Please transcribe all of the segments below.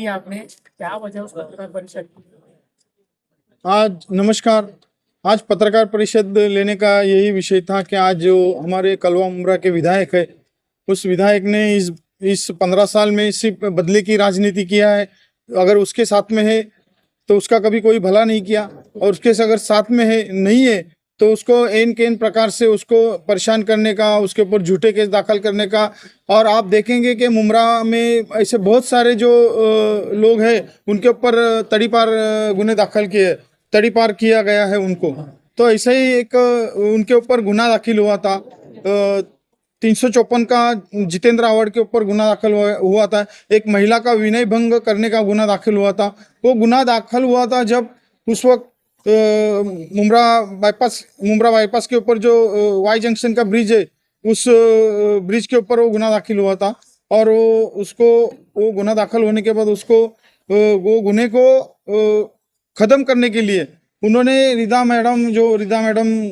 ली आपने, क्या वजह उस पत्रकार परिषद की? आज नमस्कार। आज पत्रकार परिषद लेने का यही विषय था कि आज जो हमारे कलवा मुमरा के विधायक है, उस विधायक ने इस 15 साल में सिर्फ बदले की राजनीति किया है। अगर उसके साथ में है तो उसका कभी कोई भला नहीं किया, और उसके अगर साथ में है नहीं है तो उसको एन केन प्रकार से उसको परेशान करने का, उसके ऊपर झूठे केस दाखिल करने का। और आप देखेंगे कि मुमरा में ऐसे बहुत सारे जो लोग हैं उनके ऊपर तड़ीपार गुने दाखिल किए, तड़ीपार किया गया है उनको। तो ऐसे ही एक उनके ऊपर गुना दाखिल हुआ था, 354 का जितेंद्र आवाड़ के ऊपर गुना दाखिल हुआ था। एक महिला का विनय भंग करने का गुना दाखिल हुआ था। वो गुना दाखिल हुआ था जब उस वक्त मुमरा बाईपास के ऊपर जो वाई जंक्शन का ब्रिज है, उस ब्रिज के ऊपर वो गुना दाखिल हुआ था। और वो गुना दाखिल होने के बाद उसको वो गुने को ख़त्म करने के लिए उन्होंने रिदा मैडम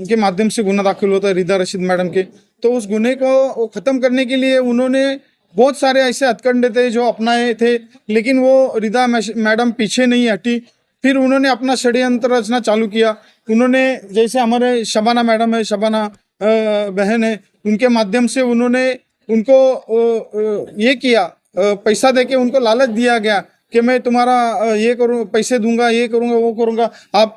के माध्यम से गुना दाखिल होता है, रिदा रशीद मैडम के, तो उस गुने को ख़त्म करने के लिए उन्होंने बहुत सारे ऐसे हथकंडे थे जो अपनाए थे, लेकिन वो रिदा मैडम पीछे नहीं हटी। फिर उन्होंने अपना षड्यंत्र रचना चालू किया। उन्होंने जैसे हमारे शबाना मैडम है, शबाना बहन है, उनके माध्यम से उन्होंने उनको ये किया, पैसा देके उनको लालच दिया गया कि मैं तुम्हारा ये करूँ, पैसे दूंगा, ये करूँगा, वो करूँगा।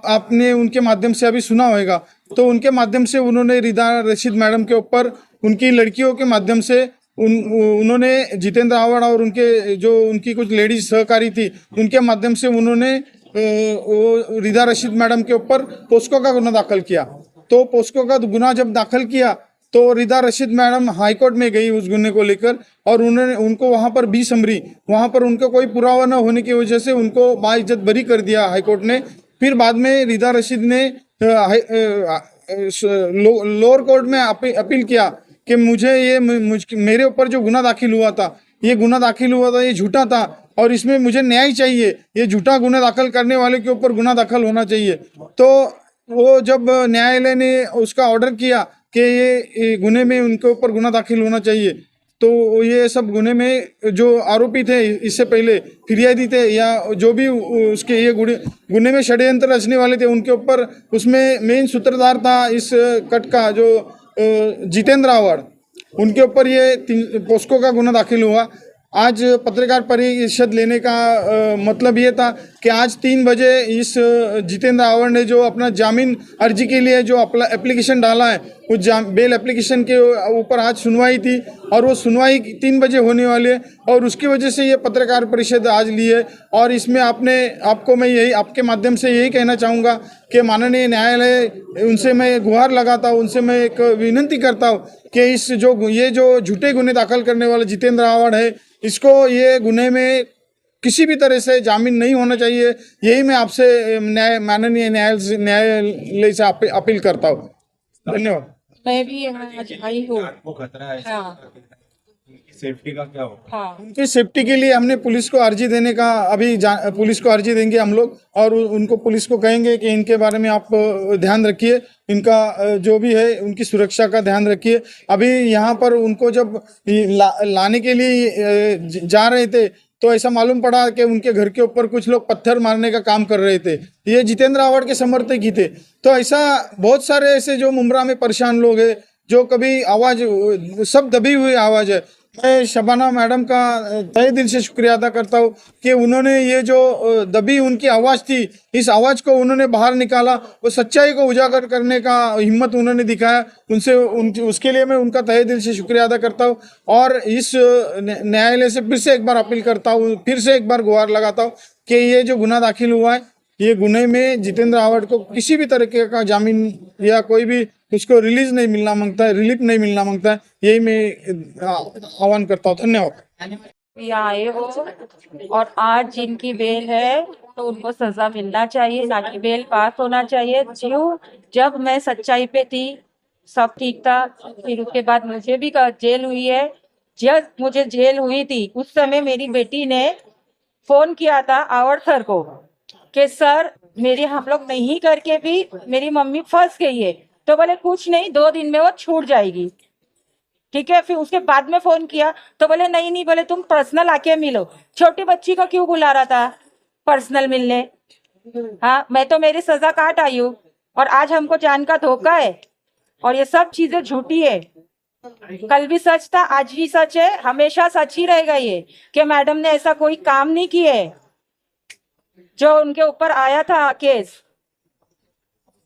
आपने उनके माध्यम से अभी सुना होगा। तो उनके माध्यम से उन्होंने रिदा रशीद मैडम के ऊपर उनकी लड़कियों के माध्यम से उन्होंने जितेंद्र आवाड़ और उनकी कुछ लेडीज सहकारी थी, उनके माध्यम से उन्होंने वो रिदा रशीद मैडम के ऊपर पोस्को का गुना दाखिल किया। तो पोस्को का गुना जब दाखिल किया तो रिदा रशीद मैडम हाईकोर्ट में गई उस गुने को लेकर, और उनको वहाँ पर 20 समरी, वहाँ पर उनका कोई पुरावा न होने की वजह से उनको बाइज्जत बरी कर दिया हाईकोर्ट ने। फिर बाद में रिदा रशीद ने लोअर कोर्ट में अपील किया कि मेरे ऊपर जो गुना दाखिल हुआ था, ये झूठा था और इसमें मुझे न्याय चाहिए, ये झूठा गुना दाखिल करने वाले के ऊपर गुना दाखिल होना चाहिए। तो वो जब न्यायालय ने उसका ऑर्डर किया कि ये गुने में उनके ऊपर गुना दाखिल होना चाहिए, तो ये सब गुने में जो आरोपी थे, इससे पहले फिरियादी थे या जो भी उसके ये गुने में षड्यंत्र रचने वाले थे, उनके ऊपर उसमें मेन सूत्रधार था इस कट का जो जितेंद्र आवाड़, उनके ऊपर ये पोस्को का गुना दाखिल हुआ। आज पत्रकार परिषद लेने का मतलब ये था कि आज 3 बजे इस जितेंद्र आवाड़ ने जो अपना जामीन अर्जी के लिए जो एप्लीकेशन डाला है, उस बेल एप्लीकेशन के ऊपर आज सुनवाई थी, और वो सुनवाई 3 बजे होने वाली है, और उसकी वजह से ये पत्रकार परिषद आज ली है। और इसमें आपको मैं यही आपके माध्यम से यही कहना चाहूँगा कि माननीय न्यायालय, उनसे मैं गुहार लगाता हूँ, उनसे मैं एक विनती करता हूँ कि ये जो झूठे गुने दाखिल करने वाले जितेंद्र आवाड़ है, इसको ये गुने में किसी भी तरह से जामीन नहीं होना चाहिए। यही मैं आपसे माननीय न्यायालय से अपील करता हूँ। धन्यवाद। मैं भी यहाँ आज आई हूँ। आपको खतरा है हाँ सेफ्टी का क्या हो? हाँ, उनकी सेफ्टी के लिए हमने पुलिस को अर्जी देने का पुलिस को अर्जी देंगे हम लोग, और उनको पुलिस को कहेंगे कि इनके बारे में आप ध्यान रखिए, इनका जो भी है उनकी सुरक्षा का ध्यान रखिए। अभी यहाँ पर उनको जब लाने के लिए जा रहे थे तो ऐसा मालूम पड़ा कि उनके घर के ऊपर कुछ लोग पत्थर मारने का काम कर रहे थे। ये जितेंद्र आवाड़ के समर्थक ही थे। तो ऐसा बहुत सारे ऐसे जो मुमरा में परेशान लोग हैं, जो कभी आवाज़ सब दबी हुई आवाज़ है। मैं शबाना मैडम का तहे दिल से शुक्रिया अदा करता हूँ कि उन्होंने ये जो दबी उनकी आवाज़ थी, इस आवाज़ को उन्होंने बाहर निकाला, वो सच्चाई को उजागर करने का हिम्मत उन्होंने दिखाया। उसके लिए मैं उनका तहे दिल से शुक्रिया अदा करता हूँ। और इस न्यायालय से फिर से एक बार अपील करता हूँ, फिर से एक बार गुहार लगाता हूँ कि ये जो गुना दाखिल हुआ है, ये गुने में जितेंद्र आवाड़ को किसी भी तरीके का जामीन या कोई भी उसको रिलीज नहीं मिलना मांगता है, रिलीफ नहीं मिलना मांगता है। यही मैं आह्वान करता हूँ। धन्यवाद। ये आए हो और आज जिनकी बेल है तो उनको सजा मिलना चाहिए, ना कि बेल पास होना चाहिए। जब मैं सच्चाई पे थी सब ठीक था, फिर उसके बाद मुझे भी जेल हुई है। जब मुझे जेल हुई थी उस समय मेरी बेटी ने फोन किया था आवर सर को कि सर हम लोग नहीं करके भी मेरी मम्मी फंस गई है। तो बोले कुछ नहीं, 2 दिन में वो छूट जाएगी। ठीक है, फिर उसके बाद में फोन किया तो बोले नहीं नहीं, बोले तुम पर्सनल आके मिलो। छोटी बच्ची को क्यों बुला रहा था पर्सनल मिलने? हाँ, मैं तो मेरी सजा काट आई हूँ और आज हमको जान का धोखा है और ये सब चीजें झूठी है। कल भी सच था, आज भी सच है, हमेशा सच ही रहेगा ये कि मैडम ने ऐसा कोई काम नहीं किया है जो उनके ऊपर आया था केस।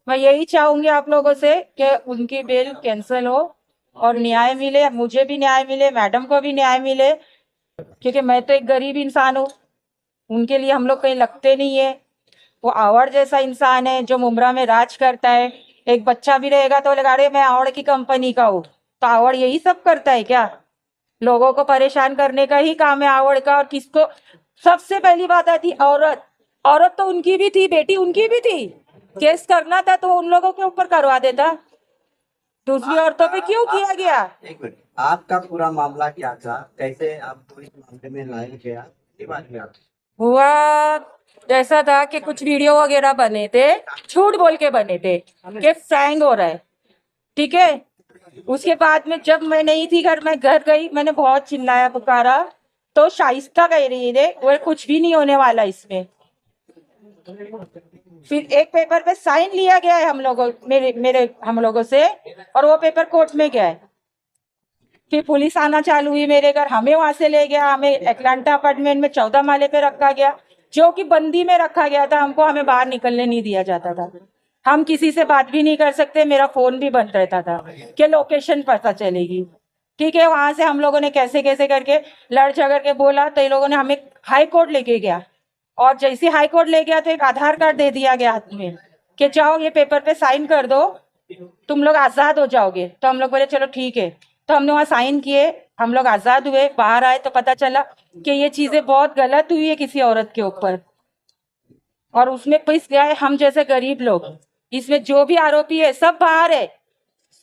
मैं यही चाहूंगी आप लोगों से कि उनकी बेल कैंसिल हो और न्याय मिले, मुझे भी न्याय मिले, मैडम को भी न्याय मिले, क्योंकि मैं तो एक गरीब इंसान हूँ, उनके लिए हम लोग कहीं लगते नहीं है। वो आवड़ जैसा इंसान है जो मुमरा में राज करता है। एक बच्चा भी रहेगा तो लगा रहे मैं आवड़ की कंपनी का हूँ, तो आवड़ यही सब करता है क्या? लोगों को परेशान करने का ही काम है आवड़ का। और किसको सबसे पहली बात आती, औरत। औरत तो उनकी भी थी, बेटी उनकी भी थी, केस करना था तो उन लोगों के ऊपर करवा देता, दूसरी औरतों पे क्यों किया गया? एक मिनट, आपका पूरा मामला क्या था, कैसे आपको इस मामले में लाया गया, ये बात में आप हुआ जैसा था कि कुछ वीडियो वगैरह बने थे, झूठ बोल के बने थे कि फ्रैंक हो रहा है, ठीक है। उसके बाद में जब मैं नहीं थी घर, मैं घर गई, मैंने बहुत चिल्लाया पुकारा तो शाइस्ता कह रही है वो कुछ भी नहीं होने वाला इसमें। फिर एक पेपर पे साइन लिया गया है हम लोगों हम लोगों से, और वो पेपर कोर्ट में गया है। फिर पुलिस आना चालू हुई मेरे घर, हमें वहां से ले गया, हमें एटलांटा अपार्टमेंट में 14 माले पे रखा गया, जो कि बंदी में रखा गया था हमको, हमें बाहर निकलने नहीं दिया जाता था, हम किसी से बात भी नहीं कर सकते, मेरा फोन भी बंद रहता था कि लोकेशन पता चलेगी, ठीक है। वहां से हम लोगों ने कैसे कैसे करके लड़ झगड़ के बोला तो ये लोगों ने हमें हाई कोर्ट लेके गया, और जैसे हाई कोर्ट ले गया तो एक आधार कार्ड दे दिया गया हाथ में कि जाओ ये पेपर पे साइन कर दो, तुम लोग आजाद हो जाओगे। तो हम लोग बोले चलो ठीक है, तो हमने वहाँ साइन किए, हम लोग आजाद हुए। बाहर आए तो पता चला कि ये चीजें बहुत गलत हुई है किसी औरत के ऊपर, और उसमें पिस गए हम जैसे गरीब लोग। इसमें जो भी आरोपी है सब बाहर है,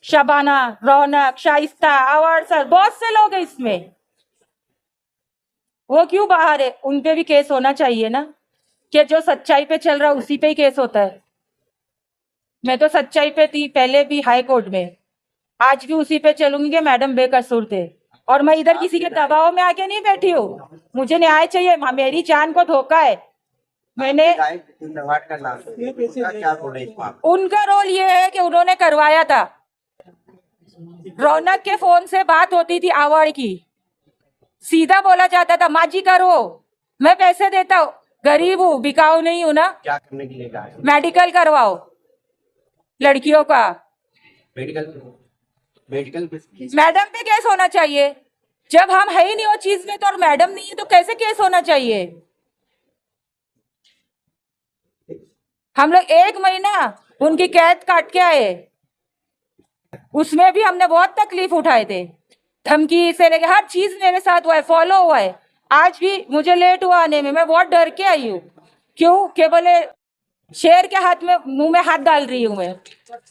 शबाना, रौनक, शाइस्ता, अवार सर, बहुत से लोग हैं इसमें, वो क्यों बाहर है? उन पे भी केस होना चाहिए ना, कि जो सच्चाई पे चल रहा है उसी पे ही केस होता है। मैं तो सच्चाई पे थी पहले भी हाई कोर्ट में, आज भी उसी पे चलूंगी कि मैडम बेकसूर थे, और मैं इधर किसी के दबाव में आके नहीं बैठी हूँ, मुझे न्याय चाहिए, मेरी जान को धोखा है। मैंने क्या बोले इस मामले? उनका रोल ये है कि उन्होंने करवाया था, रौनक के फोन से बात होती थी आवड़ की, सीधा बोला जाता था माँ जी करो, मैं पैसे देता हूँ, गरीब हूँ, बिकाऊ नहीं हूँ ना, क्या करने के लिए कहा? मेडिकल करवाओ लड़कियों का। मेडिकल मैडम पे केस होना चाहिए, जब हम है ही नहीं वो चीज में तो, और मैडम नहीं है तो कैसे केस होना चाहिए? हम लोग 1 महीना उनकी कैद काट के आए, उसमें भी हमने बहुत तकलीफ उठाए थे, धमकी से लेके हर चीज मेरे साथ हुआ है, फॉलो हुआ है। आज भी मुझे लेट हुआ आने में, मैं बहुत डर के आई हूँ, क्यों के बोले शेर के हाथ में मुंह में हाथ डाल रही हूँ मैं,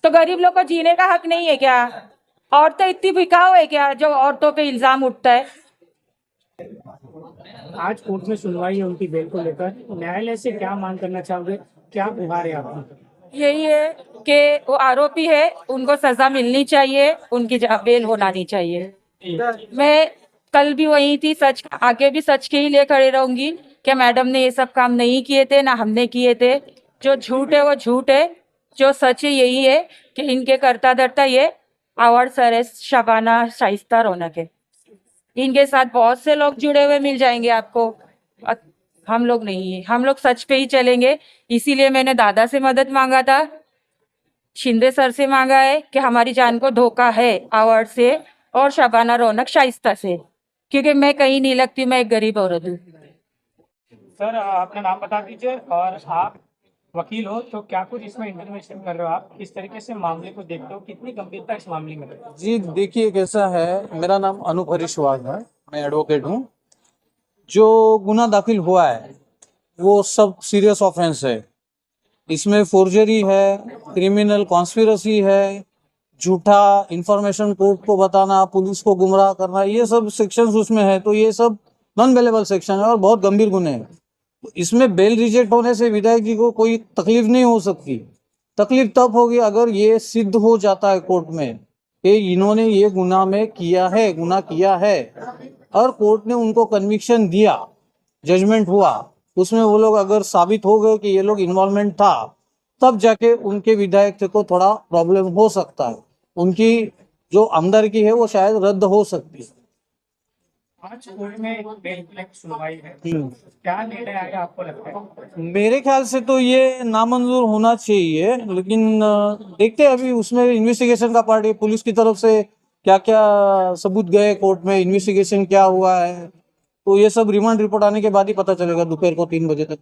तो गरीब लोग को जीने का हक नहीं है क्या? औरतें इतनी बिकाऊ है क्या जो औरतों पे इल्जाम उठता है? आज कोर्ट में सुनवाई है उनकी बेल को लेकर, न्यायालय से क्या मांग करना चाहोगे, क्या गुहार है आपकी? यही है कि वो आरोपी है, उनको सजा मिलनी चाहिए, उनकी बेल होना नहीं चाहिए। मैं कल भी वही थी, सच आगे भी सच के ही लिए खड़े रहूंगी कि मैडम ने ये सब काम नहीं किए थे, ना हमने किए थे। जो झूठ है वो झूठ है, जो सच है यही है कि इनके करता धरता ये आवाड़ सर है, शबाना, शाइस्ता, रौनक है, इनके साथ बहुत से लोग जुड़े हुए मिल जाएंगे आपको। हम लोग नहीं है, हम लोग सच पे ही चलेंगे। इसीलिए मैंने दादा से मदद मांगा था, शिंदे सर से मांगा है कि हमारी जान को धोखा है आवाड़ से और शबाना, रौनक, शाइस्ता से, क्योंकि मैं कहीं नहीं लगती, मैं एक गरीब औरत हूँ। सर अपना नाम बता दीजिए, और आप वकील हो तो क्या कुछ इसमें इंटरवेंशन कर रहे हो आप, किस तरीके से मामले को देखते हो, कितनी गंभीरता इस मामले में? जी देखिए कैसा है, मेरा नाम अनूप हरीशवाल है, मैं एडवोकेट हूँ। जो गुना दाखिल हुआ है वो सब सीरियस ऑफेंस है, इसमें फोर्जरी है, क्रिमिनल कॉन्स्पिरेसी है, झूठा इंफॉर्मेशन कोर्ट को बताना, पुलिस को गुमराह करना, ये सब सेक्शंस उसमें है, तो ये सब नॉन बेलेबल सेक्शन है और बहुत गंभीर गुने हैं। तो इसमें बेल रिजेक्ट होने से विधायक जी को कोई तकलीफ नहीं हो सकती। तकलीफ तब होगी अगर ये सिद्ध हो जाता है कोर्ट में कि इन्होंने ये गुनाह किया है और कोर्ट ने उनको कन्विक्शन दिया, जजमेंट हुआ, उसमें वो लोग अगर साबित हो गए कि ये लोग इन्वॉल्वमेंट था, तब जाके उनके विधायक को थोड़ा प्रॉब्लम हो सकता है, उनकी जो आमदारकी है वो शायद रद्द हो सकती है। आज कोर्ट में एक बेल की सुनवाई है, क्या निर्णय आएगा आपको लगता है? मेरे ख्याल से तो ये नामंजूर होना चाहिए, लेकिन देखते हैं अभी उसमें इन्वेस्टिगेशन का पार्ट है, पुलिस की तरफ से क्या क्या सबूत गए कोर्ट में, इन्वेस्टिगेशन क्या हुआ है, तो ये सब रिमांड रिपोर्ट आने के बाद ही पता चलेगा दोपहर को 3 बजे तक।